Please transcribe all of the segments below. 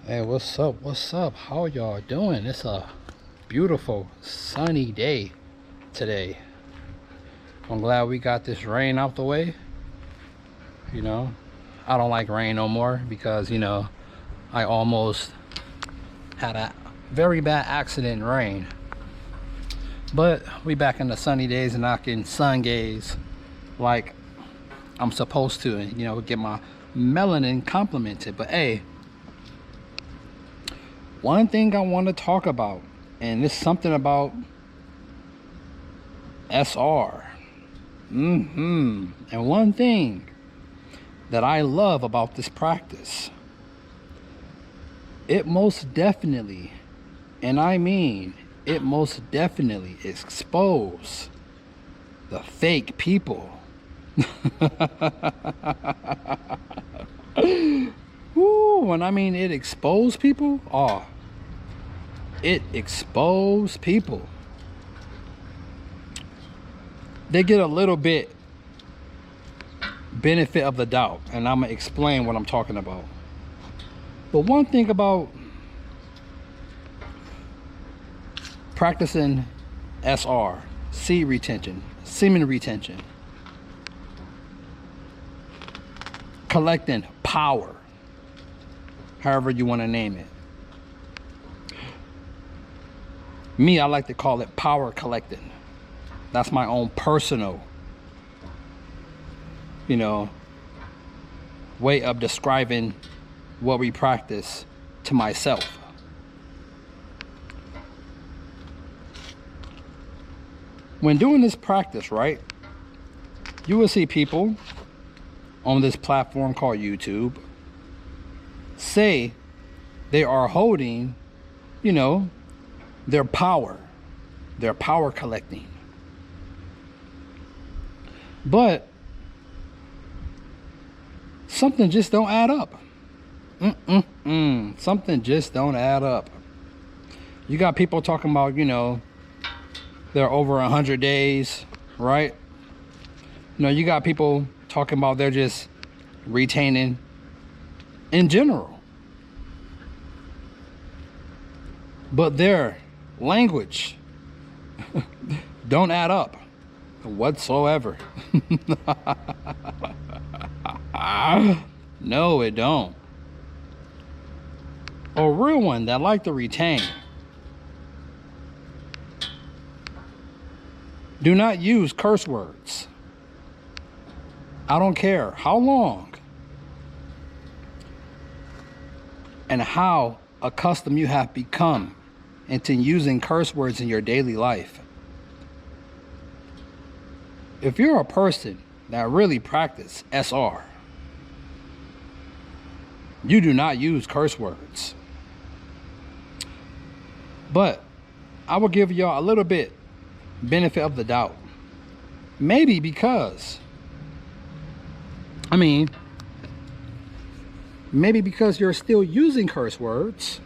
Hey, what's up? What's up? How y'all doing? It's a beautiful sunny day today. I'm glad we got this rain out the way. You know, I don't like rain no more because, I almost had a very bad accident in rain. But we back in the sunny days and I can sun gaze like I'm supposed to and, get my melanin complimented. But hey, one thing I want to talk about, and it's something about SR. And one thing that I love about this practice, it most definitely, and I mean it most definitely expose the fake people. Ooh, when I mean it expose people, it expose people. They get a little bit benefit of the doubt, and I'm gonna explain what I'm talking about. But one thing about practicing SR, seed retention, semen retention, collecting power, however you want to name it. Me, I like to call it power collecting. That's my own personal, way of describing what we practice to myself. When doing this practice, right, you will see people on this platform called YouTube say they are holding, their power collecting. But something just don't add up. Something just don't add up. You got people talking about, they're over 100 days, right? You got people talking about they're just retaining in general. But their language don't add up whatsoever. No, it don't. A real one that like to retain. Do not use curse words. I don't care how long and how accustomed you have become into using curse words in your daily life. If you're a person that really practice SR, you do not use curse words. But I will give y'all a little bit benefit of the doubt. Maybe because, maybe because you're still using curse words,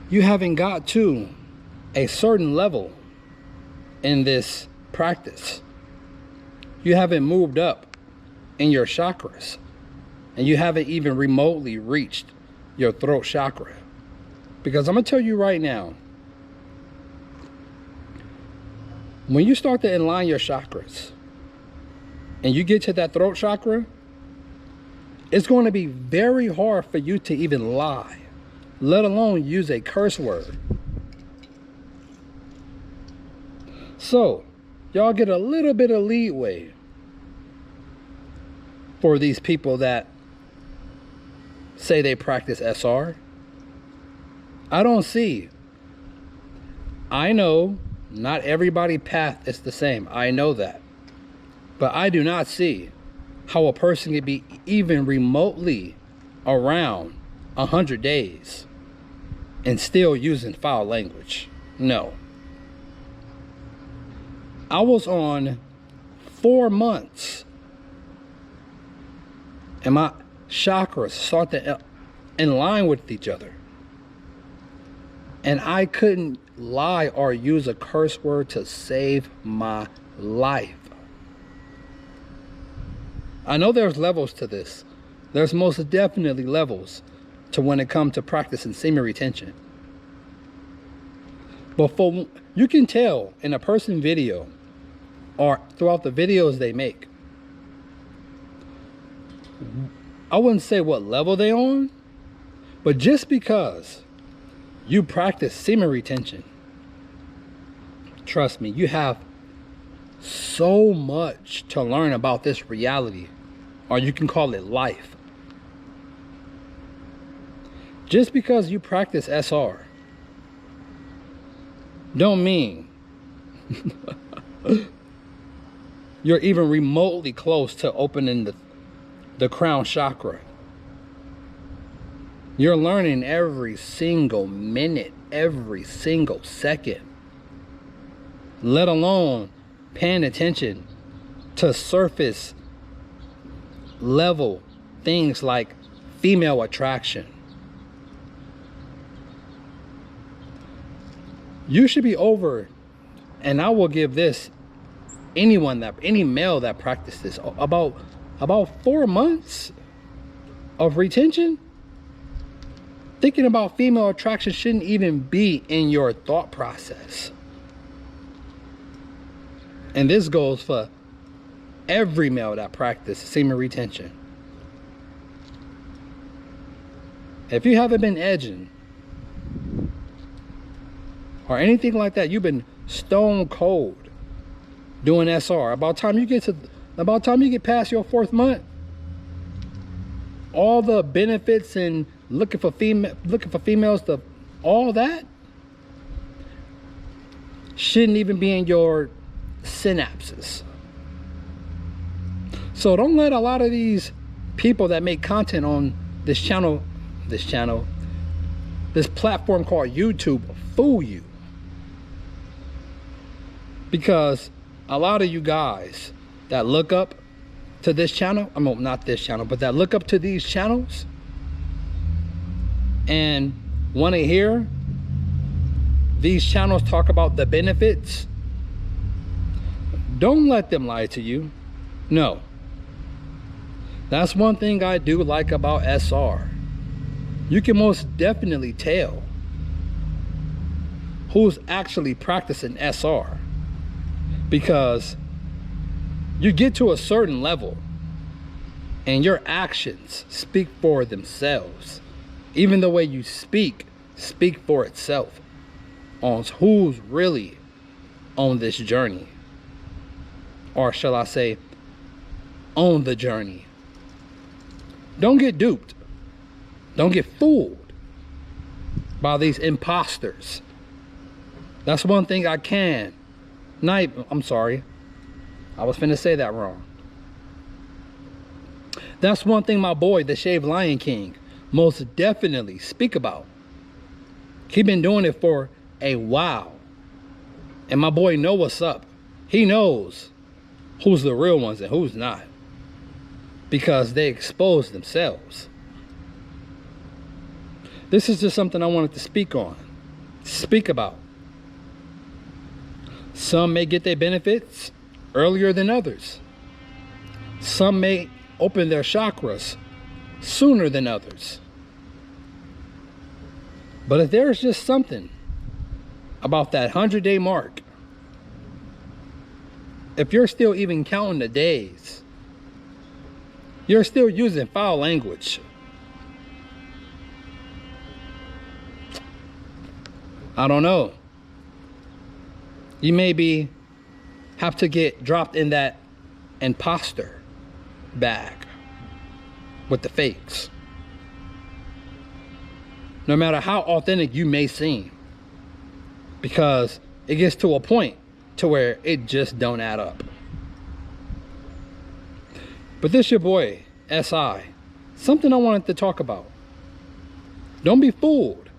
you haven't got to a certain level in this practice. You haven't moved up in your chakras, and you haven't even remotely reached your throat chakra. Because I'm gonna tell you right now, when you start to align your chakras and you get to that throat chakra, it's going to be very hard for you to even lie, let alone use a curse word. So, y'all get a little bit of leeway for these people that say they practice SR. I don't see. I know not everybody's path is the same. I know that. But I do not see how a person could be even remotely around 100 days and still using foul language. No. I was on 4 months and my chakras start to in line with each other. And I couldn't lie or use a curse word to save my life. I know there's levels to this. There's most definitely levels to when it comes to practicing semen retention. But you can tell in a person video or throughout the videos they make, I wouldn't say what level they on, but just because you practice semen retention, trust me, you have so much to learn about this reality, or you can call it life. Just because you practice SR don't mean you're even remotely close to opening the crown chakra. You're learning every single minute, every single second, let alone paying attention to surface level things like female attraction. You should be over, and I will give this any male that practices about 4 months of retention. Thinking about female attraction shouldn't even be in your thought process. And this goes for every male that practices semen retention. If you haven't been edging or anything like that, you've been stone cold doing SR. About time you get past your 4th month, all the benefits and looking for females, all that shouldn't even be in your synapses. So don't let a lot of these people that make content on this platform called YouTube fool you. Because a lot of you guys that look up to this channel, not this channel, but that look up to these channels and want to hear these channels talk about the benefits, don't let them lie to you. No. That's one thing I do like about SR. You can most definitely tell who's actually practicing SR, because you get to a certain level and your actions speak for themselves. Even the way you speak for itself on who's really on this journey, or shall I say on the journey. Don't get duped. Don't get fooled by these imposters. That's one thing I can. I'm sorry. I was finna say that wrong. That's one thing my boy, the Shaved Lion King, most definitely speak about. He been doing it for a while. And my boy know what's up. He knows who's the real ones and who's not, because they expose themselves. This is just something I wanted to speak about. Some may get their benefits earlier than others. Some may open their chakras sooner than others. But if there's just something about that 100-day mark, if you're still even counting the days, you're still using foul language, I don't know. You maybe have to get dropped in that imposter bag with the fakes. No matter how authentic you may seem, because it gets to a point to where it just don't add up. But this your boy, SI. Something I wanted to talk about. Don't be fooled.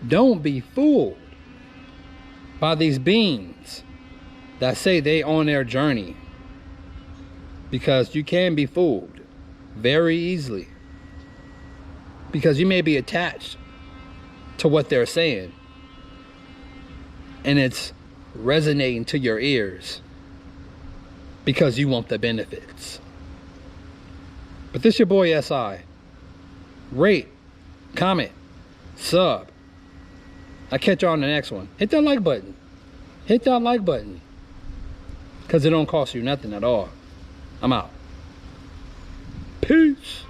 Don't be fooled by these beings that say they on their journey, because you can be fooled very easily, because you may be attached to what they're saying and it's resonating to your ears because you want the benefits. But this your boy SI. Rate, comment, sub. I'll catch you on the next one. Hit that like button. Hit that like button. Because it don't cost you nothing at all. I'm out. Peace.